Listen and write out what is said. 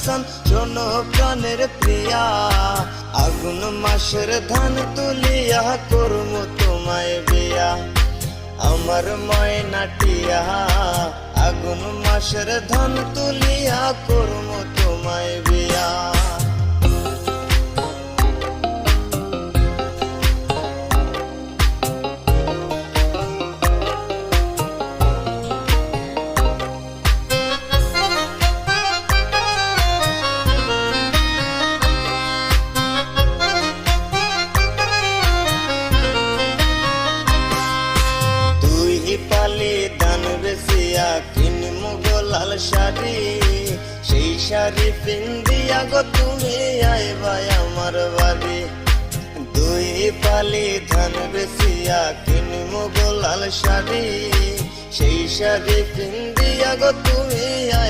হাসান শোনো প্রাণের প্রিয়া, আগুন মাসের ধান তুলিয়া করব তোমায় বিয়া। আমার ময়নাটিয়া আগুন মাসের ধান তুলিয়া করব তোমায় বিয়া। পালি ধান বেচিয়া কিনমু গো লাল শাড়ি, সেই শাড়ি পিন্দিয়া গো তুমি আইবা আমার বাড়ি। দুই পালি ধান বেচিয়া কিনমু গো লাল শাড়ি, সেই শাড়ি পিন্দিয়া গো তুমি আইবা।